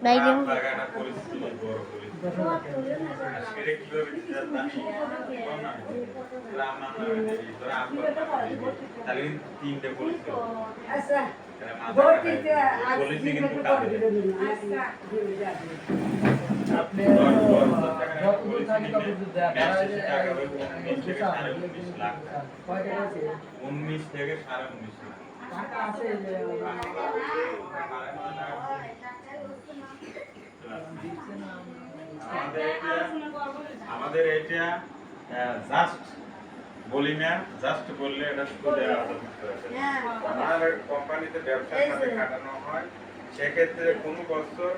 বাইরে লাগাটা পরিস্থিতি বড় পরিস্থিতি সেটা কিভাবে জানি রান্না তাহলে তিনটে পরিস্থিতি আচ্ছা পলিসি কিন্তু কাজে আপনি যতদূর থাকি ততদূর দেয় 19 থেকে 19.5 লাখ টাকা আছে যে আমাদের এটা জাস্ট বলি না, জাস্ট বললে এটা শুধু দেওয়া হবে। আমার কোম্পানিতে ব্যবসার সাথে খাটানো হয়, সেক্ষেত্রে কোনো বছর